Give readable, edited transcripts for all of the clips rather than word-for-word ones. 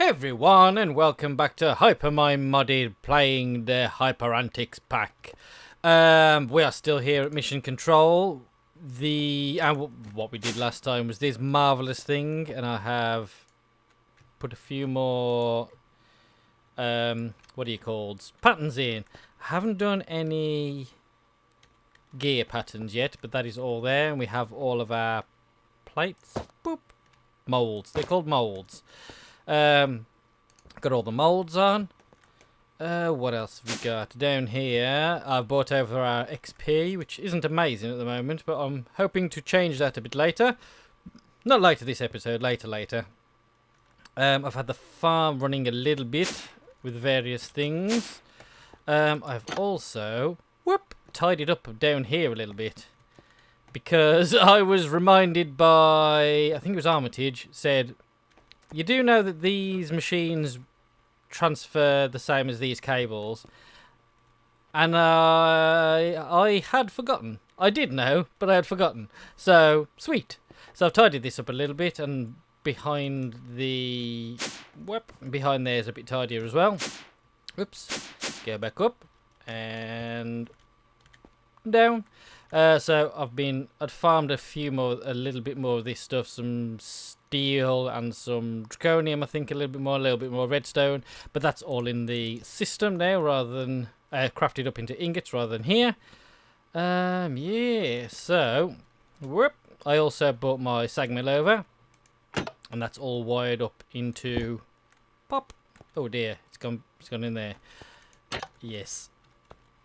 Hey everyone, and welcome back to Hypermine modded, playing the HyperAntix pack. We are still here at mission control. What we did last time was this marvelous thing, and I have put a few more patterns in. I haven't done any gear patterns yet, but that is all there, and we have all of our plates. Boop. Molds. They're called molds. Got all the molds on. What else have we got down here? I've brought over our XP, which isn't amazing at the moment, but I'm hoping to change that a bit later. Not later this episode, later. I've had the farm running a little bit with various things. I've also tidied up down here a little bit, because I was reminded by, I think it was Armitage, said, you do know that these machines transfer the same as these cables, and I had forgotten. I did know, but I had forgotten. So sweet. So I've tidied this up a little bit, and behind there is a bit tidier as well. Oops. Let's go back up and down. So I'd farmed a little bit more of this stuff, some steel and some draconium, I think a little bit more redstone, but that's all in the system now rather than crafted up into ingots rather than here. Yeah, so I also bought my sag mill over, and that's all wired up into pop. Oh dear, it's gone in there. Yes.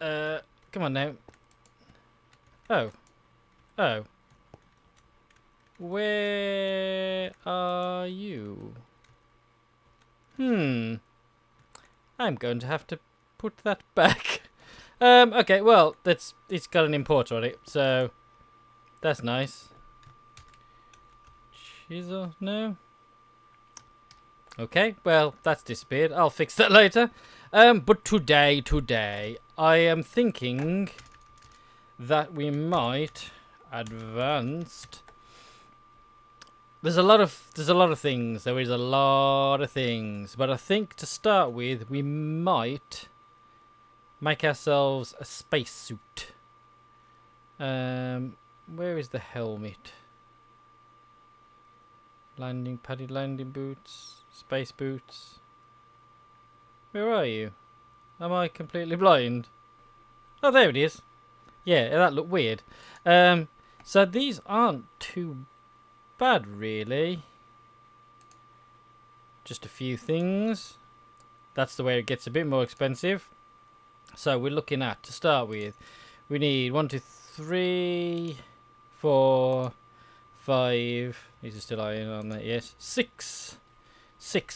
Come on now. Oh. Where are you? I'm going to have to put that back. Okay, well, it's got an importer on it, so that's nice. Chisel, no? Okay, well, that's disappeared. I'll fix that later. But today, I am thinking that we might advance. There is a lot of things, but I think to start with we might make ourselves a spacesuit. Where is the helmet? Padded landing boots, space boots. Where are you? Am I completely blind? Oh, there it is. Yeah, that looked weird. So these aren't too bad, really. Just a few things. That's the way it gets a bit more expensive. So we're looking at, to start with, we need 1, 2, 3, 4, 5. These are still iron on that, yes. 6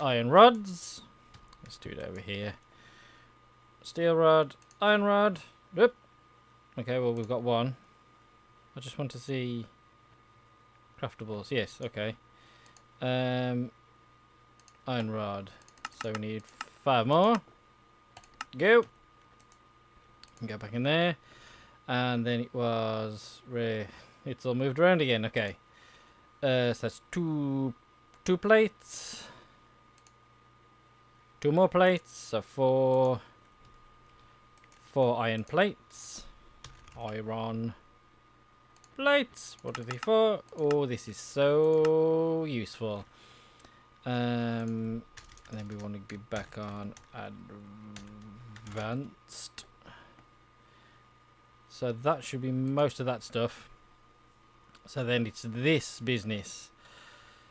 iron rods. Let's do it over here. Steel rod, iron rod. Oop. Okay, well, we've got one. I just want to see craftables. Yes, okay. Iron rod. So we need 5 more. Go. Go back in there. And then it was it's all moved around again. Okay. So that's two plates. 2 more plates. So 4 iron plates. Iron plates. What are they for? Oh, this is so useful. And then we want to be back on advanced. So that should be most of that stuff. So then it's this business.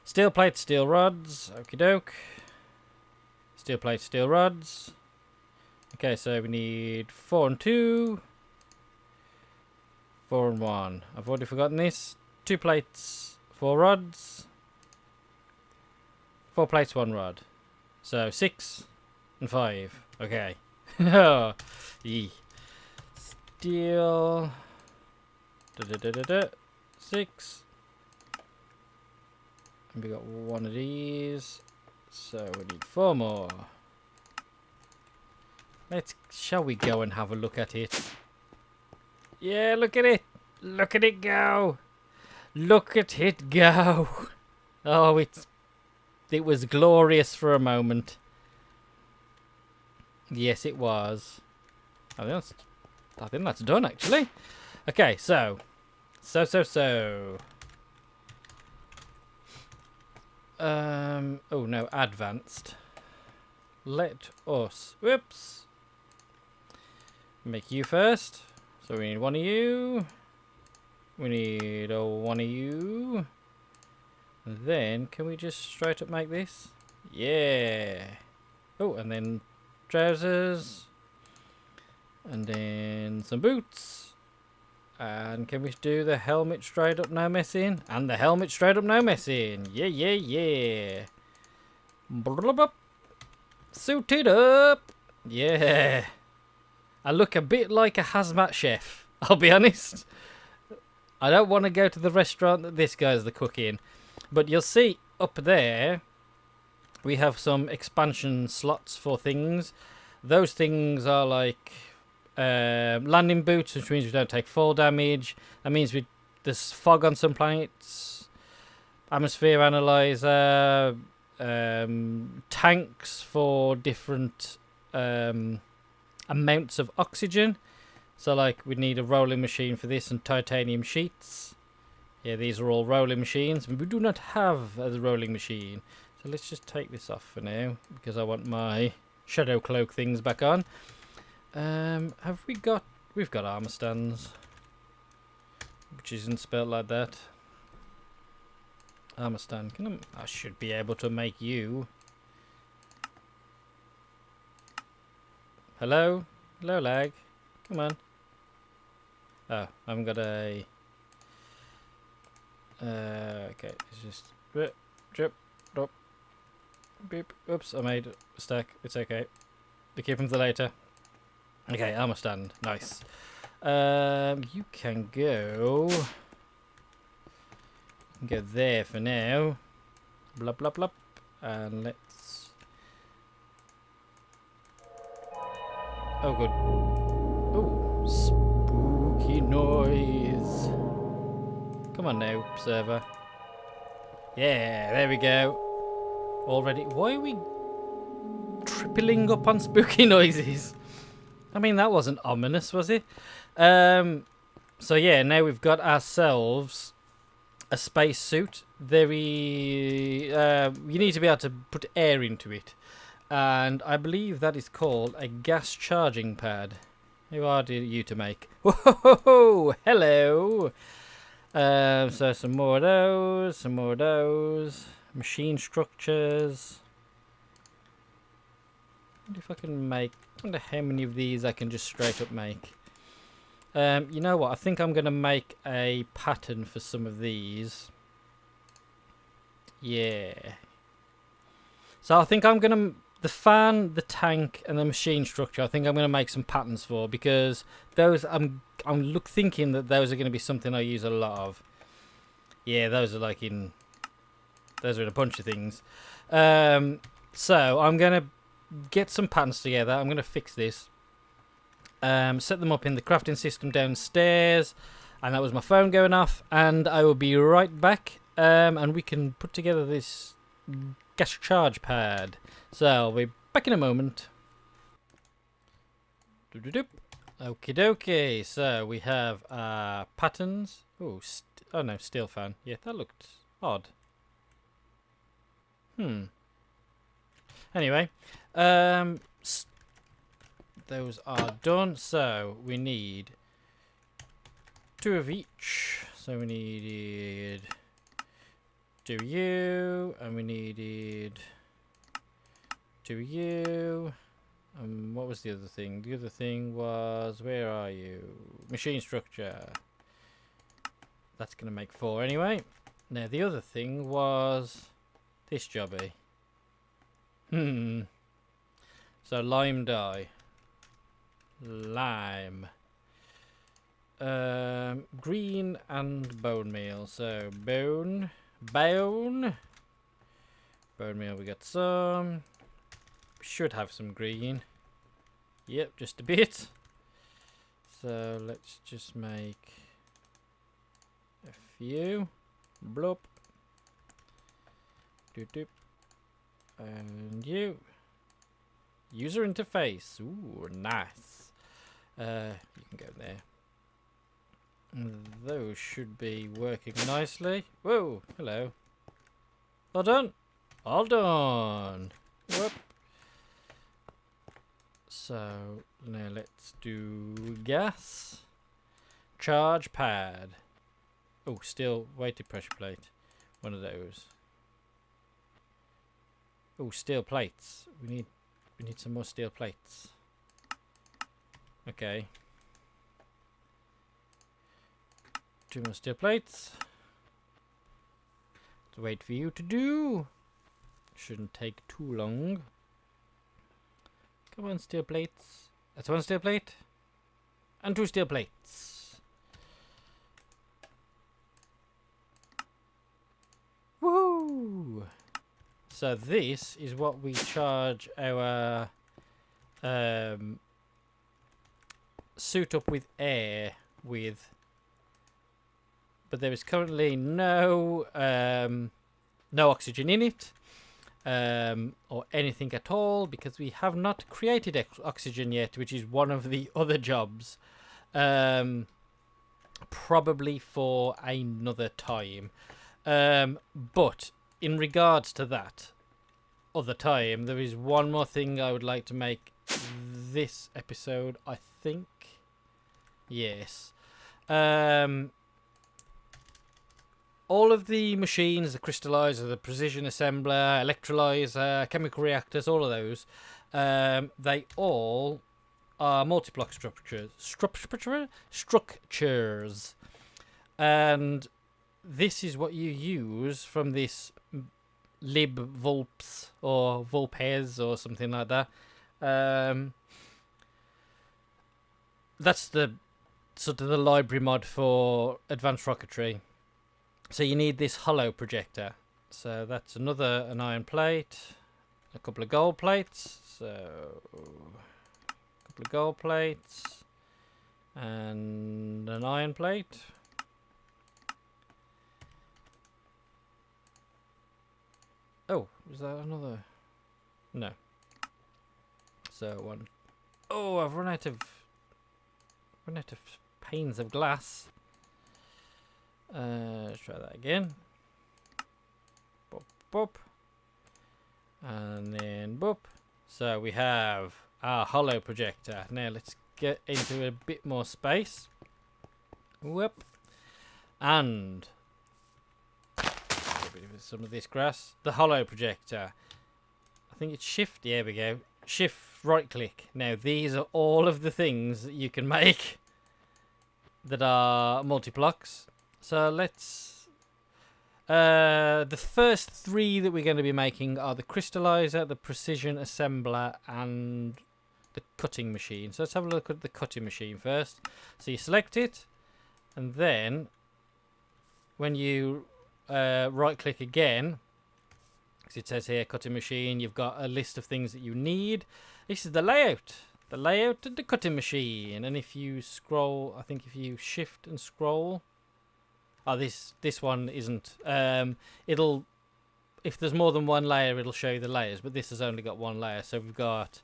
Steel plates, steel rods. Okie doke. Steel plates, steel rods. Okay, so we need 4 and 2. 4 and 1. I've already forgotten this. 2 plates, 4 rods. 4 plates, 1 rod. So 6 and 5. Okay. Yee. Steel. 6. And we got 1 of these. So we need 4 more. Shall we go and have a look at it? Yeah, look at it. Look at it go. Look at it go. Oh, it's It was glorious for a moment. Yes, it was. I think that's done, actually. Okay, so. Oh no, advanced. Let us. Whoops. Make you first. So we need one of you. We need one of you. And then, can we just straight up make this? Yeah. Oh, and then trousers. And then some boots. And can we do the helmet straight up, no messing? And the helmet straight up, no messing. Yeah, yeah, yeah. Blub. Suited up. Yeah. I look a bit like a hazmat chef, I'll be honest. I don't want to go to the restaurant that this guy's the cook in. But you'll see up there, we have some expansion slots for things. Those things are like landing boots, which means we don't take fall damage. That means there's fog on some planets. Atmosphere analyzer. Tanks for different amounts of oxygen. So like we need a rolling machine for this and titanium sheets. Yeah, these are all rolling machines. We do not have a rolling machine. So let's just take this off for now because I want my shadow cloak things back on. We've got armor stands, which isn't spelled like that. Armor stand. I should be able to make you. Hello? Hello, lag. Come on. Oh, I haven't got a... okay, it's just... Drip, drop, beep. Oops, I made a mistake. It's okay. Be keeping for later. Okay, armor stand. Nice. You can go... Go there for now. Blah, blah, blah. And let's... Oh, good. Oh, spooky noise. Come on now, server. Yeah, there we go. Already. Why are we tripling up on spooky noises? I mean, that wasn't ominous, was it? So yeah, now we've got ourselves a spacesuit. You need to be able to put air into it. And I believe that is called a gas charging pad. Who are you to make? Whoa, hello. So some more of those. Machine structures. I wonder if I can make... I wonder how many of these I can just straight up make. You know what? I think I'm going to make a pattern for some of these. Yeah. So I think I'm going to... The fan, the tank, and the machine structure, I think I'm going to make some patterns for, because those I'm thinking that those are going to be something I use a lot of. Yeah, those are in a bunch of things. So I'm going to get some patterns together. I'm going to fix this. Set them up in the crafting system downstairs, and that was my phone going off. And I will be right back, and we can put together this gas charge pad. So I'll be back in a moment. Okie dokie. So we have patterns. Oh no, steel fan. Yeah, that looked odd. Anyway, those are done. So we need 2 of each. So we needed 2 of you, and we needed 2 of you. What was the other thing? The other thing was, where are you? Machine structure. That's going to make 4 anyway. Now the other thing was this jobby. So lime dye. Lime. Green and bone meal. So bone meal, we got some. Should have some green. Yep, just a bit. So let's just make a few. Blop. Doop doop. And you. User interface. Ooh, nice. You can go there. Those should be working nicely. Whoa, hello. All done. All done. Whoop. So now let's do gas. Charge pad. Oh, steel weighted pressure plate. One of those. Oh, steel plates. We need some more steel plates. Okay. 2 more steel plates. Let's wait for you to do. Shouldn't take too long. Come on, steel plates. That's 1 steel plate. And 2 steel plates. Woohoo! So this is what we charge our suit up with air with. But there is currently no oxygen in it, or anything at all, because we have not created oxygen yet, which is one of the other jobs. Probably for another time. But in regards to that other time, there is one more thing I would like to make this episode, I think. Yes. All of the machines, the crystallizer, the precision assembler, electrolyzer, chemical reactors, all of those, they all are multiblock structures. And this is what you use from this libvulps or vulpes or something like that. That's the sort of the library mod for advanced rocketry. So you need this holo-projector. So that's an iron plate, a couple of gold plates. So a couple of gold plates and an iron plate. Oh, is that another? No. So one. Oh, I've run out of panes of glass. Let's try that again. Boop, boop. And then boop. So we have our holo-projector. Now let's get into a bit more space. Whoop. And some of this grass. The holo-projector. I think it's shift. There we go. Shift right click. Now these are all of the things that you can make that are multi-blocks. So let's. The first 3 that we're going to be making are the crystallizer, the precision assembler, and the cutting machine. So let's have a look at the cutting machine first. So you select it, and then when you right click again, because it says here cutting machine, you've got a list of things that you need. This is the layout of the cutting machine. And if you scroll, I think if you shift and scroll. Oh, this one isn't. It'll, if there's more than one layer, it'll show you the layers. But this has only got 1 layer. So we've got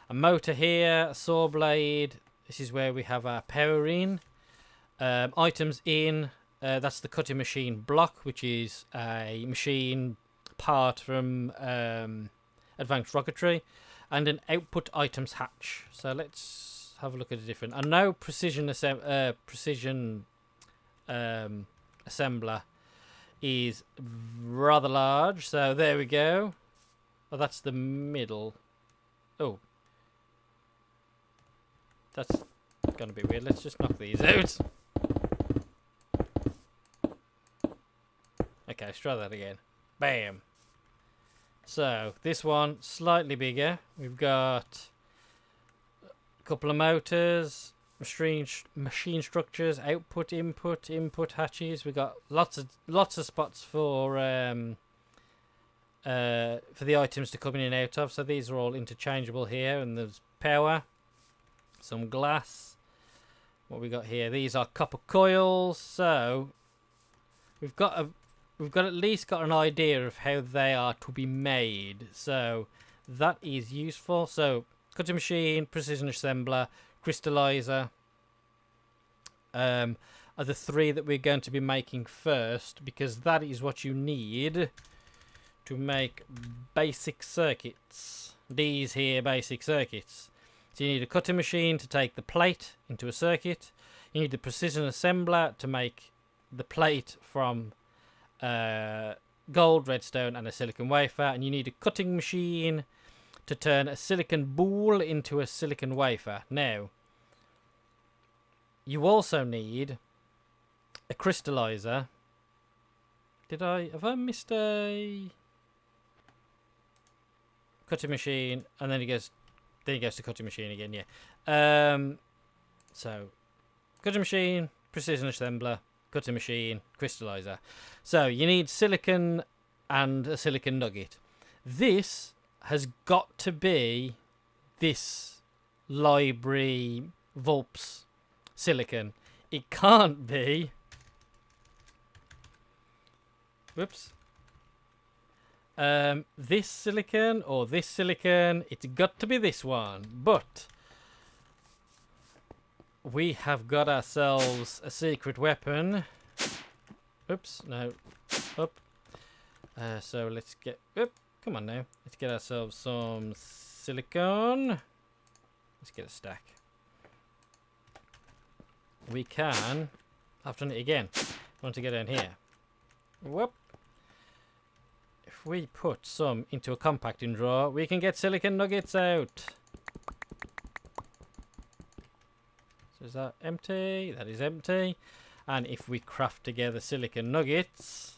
a motor here, a saw blade. This is where we have our power in. Items in. That's the cutting machine block, which is a machine part from advanced rocketry, and an output items hatch. So let's have a look at a different. I know precision assembler is rather large, so there we go. Oh, that's the middle. Oh, that's gonna be weird. Let's just knock these out. Okay, let's try that again. Bam. So this one slightly bigger. We've got a couple of motors, machine structures, output, input hatches. We've got lots of spots for the items to come in and out of. So these are all interchangeable here. And there's power, some glass. What we got here? These are copper coils. So we've got we've got at least got an idea of how they are to be made. So that is useful. So cutting machine, precision assembler, crystallizer are the three that we're going to be making first, because that is what you need to make basic circuits. These here basic circuits. So you need a cutting machine to take the plate into a circuit. You need the precision assembler to make the plate from gold, redstone and a silicon wafer. And you need a cutting machine to turn a silicon ball into a silicon wafer. Now, you also need a crystallizer. Have I missed a cutting machine? And then he goes to cutting machine again, yeah. So cutting machine, precision assembler, cutting machine, crystallizer. So you need silicon and a silicon nugget. This has got to be this library Vulps silicon. It can't be. Whoops. This silicon or this silicon. It's got to be this one. But we have got ourselves a secret weapon. Oops, no. Up. So let's get... Oop, come on now. Let's get ourselves some silicon. Let's get a stack. We can... I've done it again. I want to get down here. Whoop. If we put some into a compacting drawer, we can get silicon nuggets out. So is that empty? That is empty. And if we craft together silicon nuggets,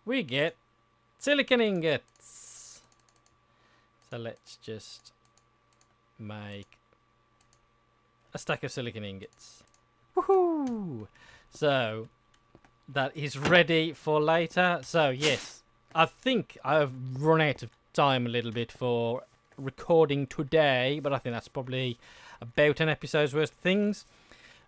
we get silicon ingots. So let's just make a stack of silicon ingots. Woohoo! So that is ready for later. So yes, I think I've run out of time a little bit for recording today, but I think that's probably about an episode's worth of things.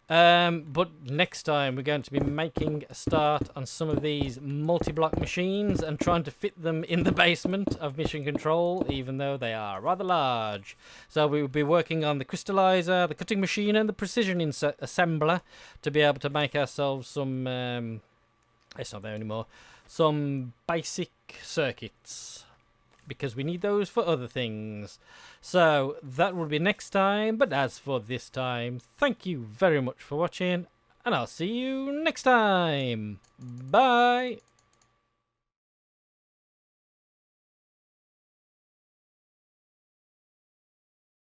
But next time we're going to be making a start on some of these multi-block machines and trying to fit them in the basement of Mission Control, even though they are rather large. So we will be working on the crystallizer, the cutting machine and the precision assembler to be able to make ourselves some, it's not there anymore, some basic circuits, because we need those for other things. So that will be next time, but as for this time, thank you very much for watching, and I'll see you next time. Bye!